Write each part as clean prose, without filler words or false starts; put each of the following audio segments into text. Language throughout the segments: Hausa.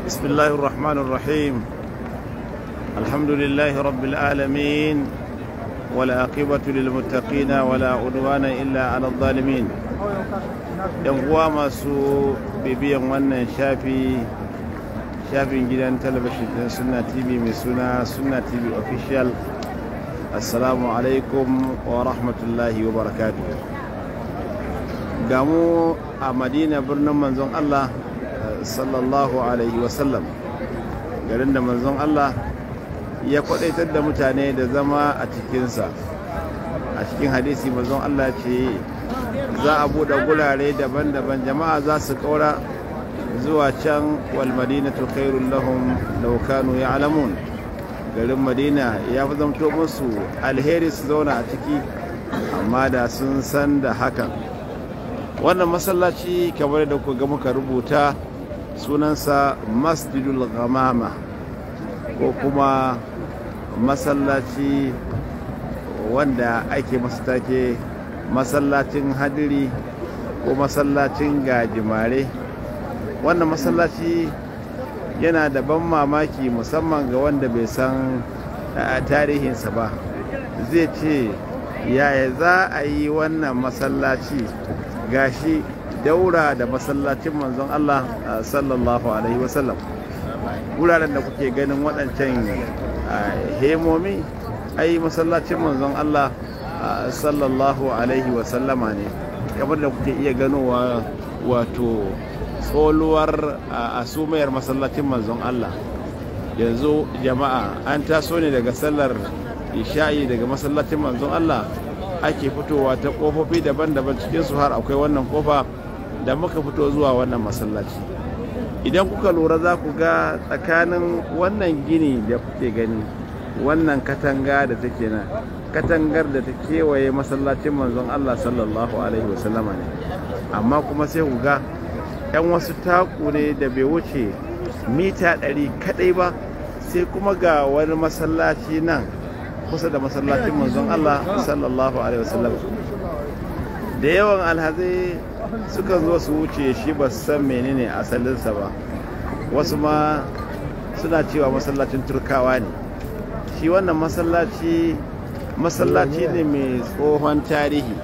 بسم الله الرحمن الرحيم. الحمد لله رب العالمين، والعاقبة للمتقين ولا عدوان إلا على الظالمين. ينقوى masu bibiyan wannan shafin gidan talabishin din Sunna TV mai suna Sunna TV Official. Assalamu alaikum wa rahmatullahi wa barakatuh. Gamu a Madina, birnin manzon Allah sallallahu alaihi wasallam, garin da manzon Allah ya kwadaitar da mutane da zama a cikinsa. A cikin hadisi manzon Allah ce za a buɗe gurare daban-daban, jama'a za su kaura zuwa can, wal madinatu khairul lahum law kanu ya'lamun. Garin Madina ya fi zamto musu alheri su zauna a ciki, amma da sun san da hakan. Wannan masallaci kamar da ku ga muka rubuta sunansa Masjidul Ghamama, ko kuma masallaci wanda ake masa take masallacin hadiri ko masallacin gajimare. Wannan masallaci yana da ban mamaki, musamman ga wanda bai san tarihinsa ba. Zai ce yaya za a yi wannan masallaci gashi daura da masallacin manzon Allah sallallahu alaihi wasallam. Wuraren da kuke ganin waɗancan hemomi ai masallacin manzon Allah sallallahu alaihi wasallama ne, kamar da kuke iya ganowa, wato tsoluwar asumayar masallacin manzon Allah. Yanzu jama'a an taso ne daga sallar isha'i daga masallacin manzon Allah, ake fitowa ta kofofi daban-daban, cikin su har akwai wannan kofa da muka fito zuwa wannan masallaci. Idan kuka lura za ku ga tsakanin wannan gini da kuke gani, wannan katanga da take nan, katangar da ta kewaye masallacin manzon Allah sallallahu alaihi wasallama ne, amma kuma sai ku ga yan wasu taku ne da bai wuce mita 100 kadai ba, sai kuma ga wani masallaci nan kusa da masallacin manzon Allah sallallahu alaihi wasallam. Da yawan alhazai suka zo su wuce shi ba su san menene asalinsa ba, wasu ma suna cewa masallacin turkawa ne. Shi wannan masallaci ne mai tsohon tarihi.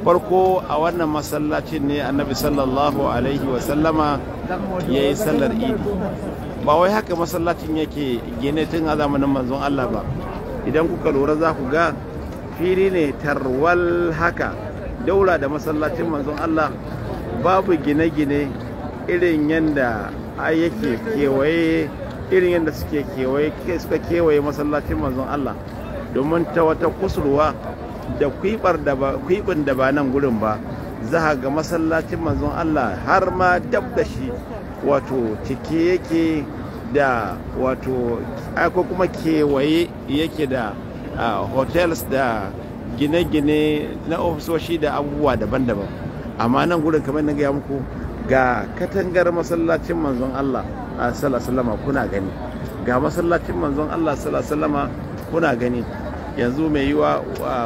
Farko a wannan masallacin ne annabi sallallahu alaihi wasallama ya yi sallar idi. Ba wai haka masallacin yake gine tun a zamanin manzon Allah ba. Idan kuka lura za ku ga fili ne tarwal haka, daura da masallacin manzon Allah, babu gine-gine irin yadda yake kewaye, irin yadda suka kewaye masallacin manzon Allah, domin ta wata kusurwa da kwibin da ba nan gurin ba, za ga masallacin manzon Allah har ma dab da shi, wato cike yake da, wato ko kuma kewaye yake da hotels da gine-gine na ofisoshi da abubuwa daban-daban. Amma nan gurin kamar na gaya muku, ga katangar masallacin manzon Allah sallallahu alaihi wasallam kuna gani, ga masallacin manzon Allah sallallahu alaihi wasallam kuna gani. Yanzu mai yiwa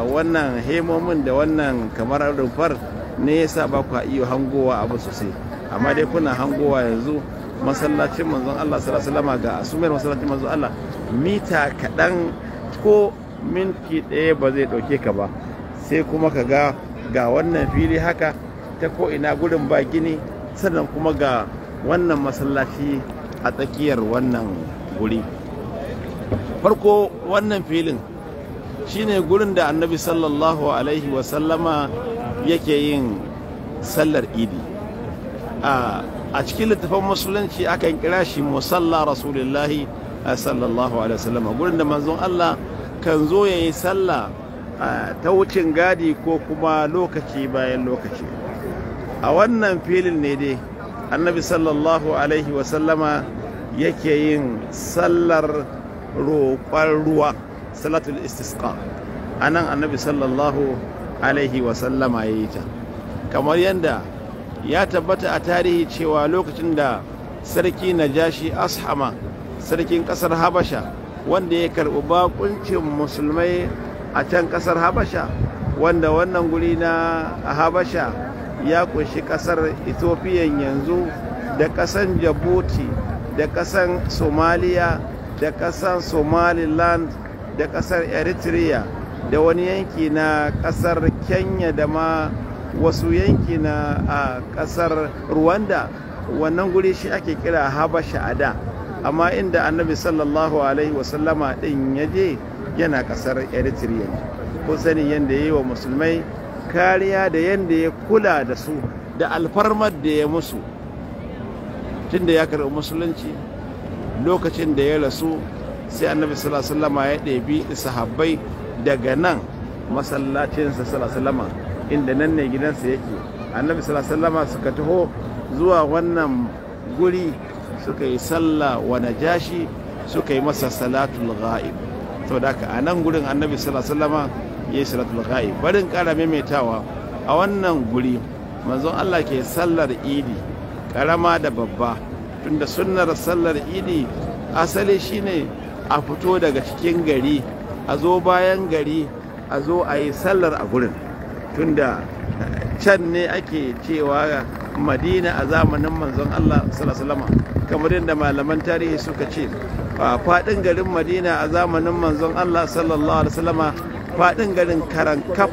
wannan hemomin da wannan kamar rumfar ne yasa ba ku iya hangowa abu sosai, amma dai kuna hangowa yanzu masallacin manzon Allah sallallahu alaihi wasallam, ga asumar masallacin manzon Allah mita kaɗan ko minti ɗaya ba zai ɗauke ka ba, sai kuma ka ga wannan fili haka ta ko ina gurin ba gini, sannan kuma ga wannan masallaci a tsakiyar wannan guri. Farko wannan filin shine gurin da annabi sallallahu alaihi wasallama yake yin sallar idi. A cikin littafin musulunci akan kira shi musalla rasulullahi sallallahu alaihi wasallama, gurin da manzon Allah kan zo ya yi sallah ta wucin gadi ko kuma lokaci bayan lokaci. A wannan filin ne dai annabi sallallahu alaihi wasallama yake yin sallar roƙon ruwa, salatul istisqa. Anan annabi sallallahu alaihi wasallama ya yi ta, kamar yadda ya tabbata a tarihi cewa lokacin da sarki Najashi Ashama, sarkin ƙasar Habasha, wanda ya karɓi bakuncin musulmai a can ƙasar Habasha, wanda wannan guri na Habasha ya kunshi ƙasar Ethiopia yanzu, da ƙasar Djibouti, da ƙasar Somaliya da ƙasar Somaliland da ƙasar Eritrea da wani yanki na ƙasar Kenya da ma wasu yanki na ƙasar Rwanda. Wannan guri shi ake kira Habasha a da, amma inda annabi sallallahu alaihi wasallama ɗin ya je yana ƙasar Eritrea ne. Ko sani yadda ya yi wa musulmai kariya da yadda ya kula da su da alfarmar da ya musu tun da ya karɓi musulunci. Lokacin da ya rasu sai annabi sallallahu alaihi wasallama ya ɗebi sahabbai daga nan masallacinsa sallallahu alaihi wasallama inda nan ne gidansa yake. Annabi sallallahu alaihi wasallama suka taho zuwa wannan guri suka yi sallah wa najashi, suka yi masa salatul ghaib. To da a nan gurin annabi sallallahu alaihi wasallama ya yi salatul ghaib. Barin ƙara maimaitawa, a wannan guri manzon Allah ke sallar idi ƙarama da babba, tunda sunnar sallar idi asali shine a fito daga cikin gari a zo bayan gari a zo a yi sallar a gurin, tunda can ne ake cewa Madina a zamanin manzon Allah sallallahu alaihi wasallam, kamar yadda malaman tarihi suka ce faɗin garin Madina a zamanin manzon Allah sallallahu alaihi wasallama, faɗin garin karankaf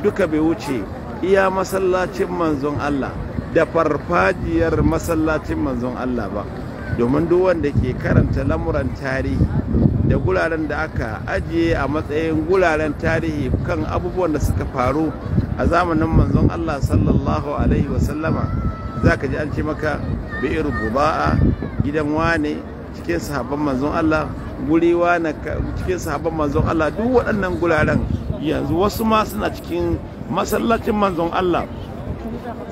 duka bai wuce iya masallacin manzon Allah da farfajiyar masallacin manzon Allah ba. Domin duk wanda ke karanta lamuran tarihi da guraren da aka ajiye a matsayin guraren tarihi kan abubuwan da suka faru a zamanin manzon Allah sallallahu alaihi wasallama, za ka ji an ce maka bi'ir buda'a, gidan wane cikin sahabban manzon Allah, guri wane cikin sahabban manzon Allah. Duk waɗannan guraren yanzu wasu ma suna cikin masallacin manzon Allah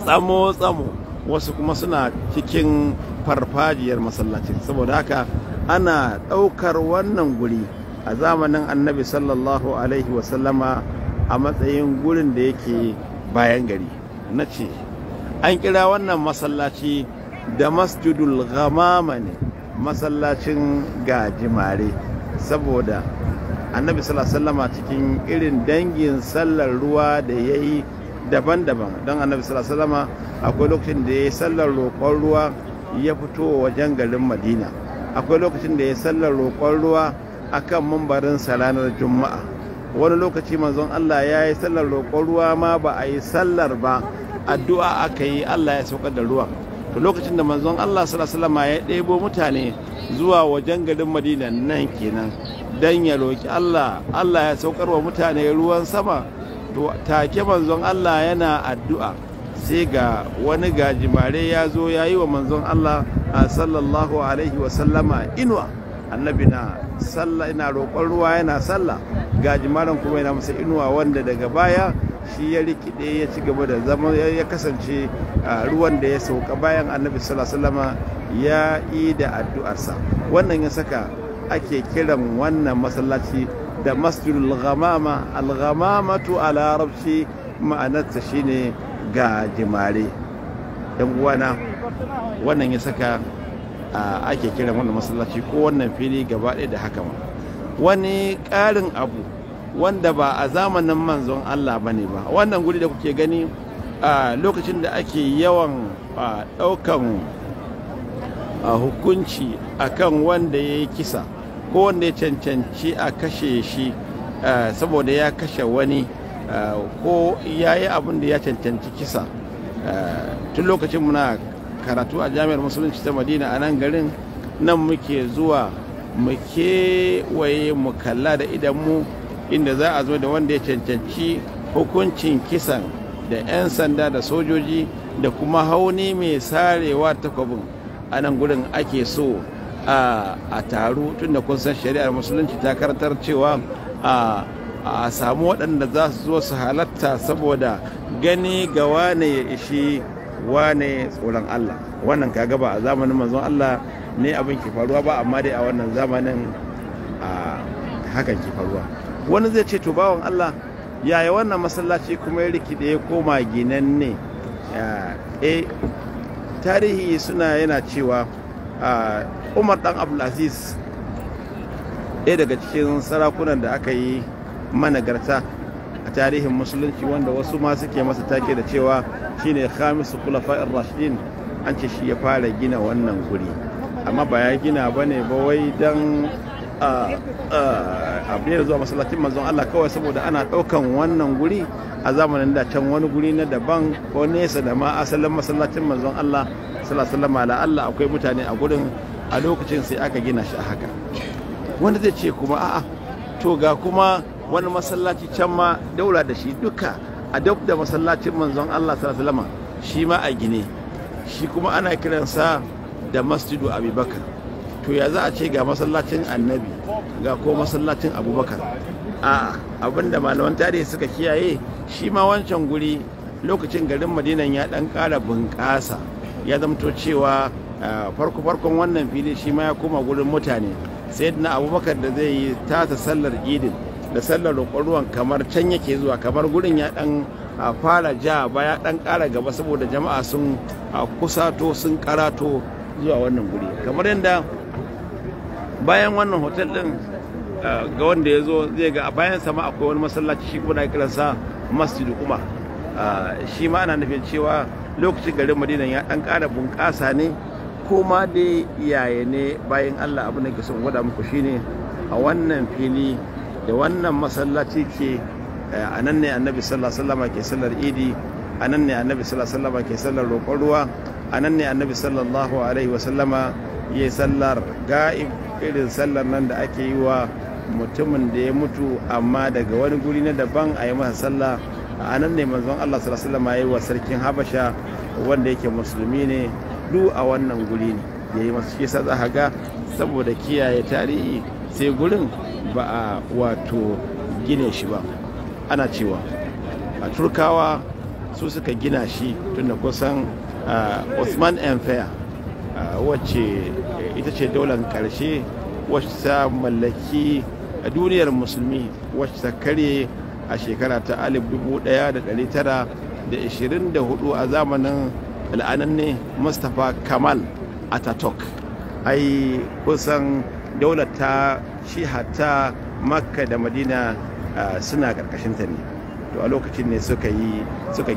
tsamo-tsamo, wasu kuma suna cikin farfajiyar masallacin. Saboda haka ana ɗaukar wannan guri a zamanin annabi sallallahu alaihi wasallama a matsayin gurin da yake bayan gari. Na ce an kira wannan masallaci da masjidul ghamama ne, masallacin gajimare, saboda annabi sallallahu alaihi wasallama cikin irin dangin sallar ruwa da ya yi daban-daban. Don annabi sallallahu alaihi wasallama akwai lokacin da ya yi sallar roƙon ruwa ya fito wajen garin Madina, akwai lokacin da ya yi sallar roƙon ruwa akan mambarin ranar Juma'a, wani lokaci manzon Allah ya yi sallar roƙon ruwa ma ba a yi sallar ba, addu'a aka yi Allah ya saukar da ruwa. To lokacin da manzon Allah sallallahu alaihi wasallama ya ɗebo mutane zuwa wajen garin Madina nan kenan dan ya roƙi Allah, Allah ya saukar wa mutane ruwan sama, to take manzon Allah yana addu'a sai ga wani gajimare ya zo ya yi wa manzon Allah sallallahu alaihi wasallama inuwa. Annabi na sallah, ina roƙon ruwa yana sallah, gajimaren kuma yana masa inuwa, wanda daga baya shi ya rikide ya ci gaba da zama, ya kasance ruwan da ya sauka bayan annabi sallallahu alaihi wasallama ya yi da addu'arsa. Wannan ya saka ake kiran wannan masallaci da masjidul ghamama. Al-ghamamatu a larabci ma'anarta shine gajimare. Yan uwana, wannan ya saka ake kiran wannan masallaci ko wannan fili gaba ɗaya da haka ma. Wani ƙarin abu wanda ba a zamanin manzon Allah bane ba, wannan guri da kuke gani a lokacin da ake yawan ɗaukan hukunci akan wanda ya yi kisa ko wanda ya cancanci a kashe shi saboda ya kashe wani ko ya yi abin da ya cancanci kisa. Tun lokacin muna karatu a jami'ar musulunci ta Madina a nan garin, nan muke zuwa mu kewaye mu kalla da idanmu inda za a zo da wanda ya cancanci hukuncin kisan da 'yan sanda da sojoji da kuma hauni mai sarewa takwabin. A nan gudun ake so a taru, tun da kun san shari'ar musulunci ta karantar cewa a samu waɗanda za su zo su halatta saboda gani ga wane ya ishi wane tsoron Allah. Wannan kaga ba a zamanin manzon Allah ne abin ke faruwa ba, amma dai a wannan zamanin hakan ke faruwa. Wani zai ce to bawan Allah, yaya wannan masallaci kuma ya rikide ya koma ginanne? Tarihi yana cewa Umar dan Abdulaziz, ɗaya daga cikin sarakunan da aka yi managarta a tarihin musulunci, wanda wasu ma suke masa take da cewa shine khamisu khulafa'ir rashidin, an ce shi ya fara gina wannan guri. amma ba ya gina ba ne ba wai don abu da zuwa masallacin manzon Allah kawai saboda ana ɗaukan wannan guri a zamanin da can wani guri na daban ko nesa da ma asalin masallacin manzon Allah sallallahu alaihi wasallam. Allah akwai mutane a gurin a lokacin sai aka gina shi a haka. Wanda zai ce kuma a'a to ga kuma wani masallaci can ma daura da shi duka a dab da masallacin manzon Allah sallallahu alaihi wasallam shi ma a gine, shi kuma ana kiransa da masjidu Abubakar. To ya za a ce ga masallacin annabi ga ko masallacin abubakar? A abinda malaman tarihi suka kiyaye, shi ma wancan guri lokacin garin madinan ya dan kara bunƙasa, ya zamto cewa farkon wannan fili shi ma ya koma gurin mutane. Sai na abubakar da zai yi tasa sallar idin da sallar roƙon ruwan kamar can yake zuwa, kamar gurin ya dan fara ja baya dan kara gaba saboda jama'a sun kusato sun karato zuwa wannan guri. Kamar yadda bayan wannan hotel din ga wanda ya zo zai ga a bayan sama akwai wani masallaci shi kuma na kiransa masjidu Umar. Shi ma ana nufin cewa lokacin garin madinan ya dan kara bunƙasa ne, ko ma dai iyaye ne bayan Allah. abin da ke son gwada muku shine a wannan fili da wannan masallaci ke a nan ne annabi sallallahu alaihi wasallam ke sallar idi, a nan ne annabi sallallahu alaihi wasallam ke sallar roƙon ruwa, a nan ne annabi sallallahu alaihi wasallama ya sallar ga'ib, irin sallar nan da ake yi wa mutumin da ya mutu amma daga wani guri na daban a yi masa sallah. A nan ne manzon Allah sallallahu alaihi wasallam ya yi wa sarkin Habasha wanda yake musulmi ne, duk a wannan guri ne ya yi masa. Shi yasa za ga saboda kiyaye tarihi sai gurin ba a wato gine shi ba. Ana cewa a Turkawa su suka gina shi tunda kusan Osman Empire wacce ita ce daular karshe wacce ta mallaki a duniyar musulmi, wacce ta karye a shekara ta 1924 a zamanin al'ananne Mustapha Kamal Ataturk. Ai kusan daular ta shi hatta Makka da Madina suna karkashinta ne. To a lokacin ne suka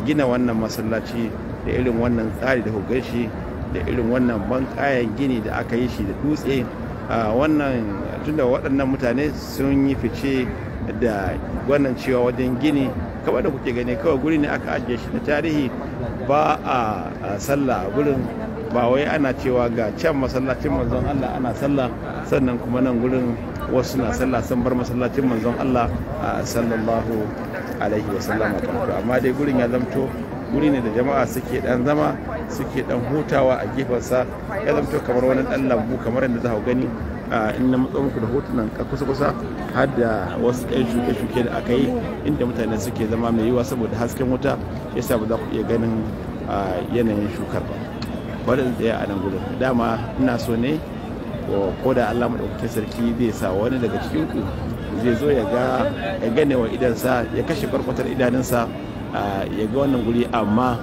gina wannan masallaci da irin wannan tsari da hukai shi, da irin wannan bankayan gini da aka yi shi da dutse. Wannan tunda waɗannan mutane sun yi fice da wannan cewa wajen gini kawai da kuke gani, kawai guri ne aka ajiye shi na tarihi, ba a sallah a gurin. Ba wai ana cewa ga can masallacin manzon Allah ana sallah sannan kuma nan gurin wasu na sallah sun bar masallacin manzon Allah sallallahu alaihi wasallam. Amma dai gurin ya zamto guri ne da jama'a suke dan zama, suke dan hutawa a gefensa. Ya zamto kamar wani dan lambu, kamar yadda za ku gani in na matsa muku da hotunan kusa-kusa, har da wasu ɗan shuke-shuke da aka yi inda mutane suke zama mai yiwa saboda hasken wuta yasa ba za ku iya ganin yanayin shukar ba. Bari in tsaya a nan gudun. Dama ina so ne ko da Allah maɗaukakin sarki zai sa wani daga cikin ku zai zo ya gane wa idansa, ya kashe kwarkwatar idanunsa ya ga wannan guri, amma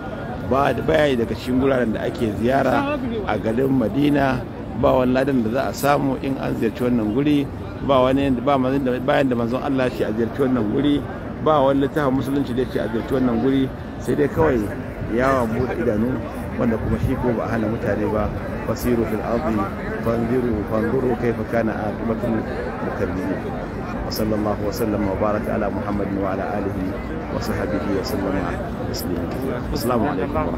baya daga cikin guraren da ake ziyara a garin Madina. Ba wani ladan da za a samu in an ziyarci wannan guri, bayan da manzon Allah shi a ziyarci wannan guri, ba wani littafin musulunci da shi a ziyarci wannan guri, sai dai kawai yawon bude idanu, wanda kuma shi ko ba a hana mutane ba. fasiru fil ardi fanzuru kayfa kana aqibatul mukadzibin. wa sallallahu wa sallama wa baraka ala muhammadin wa ala alihi wa sahbihi wa sallama taslima. Assalamu alaikum.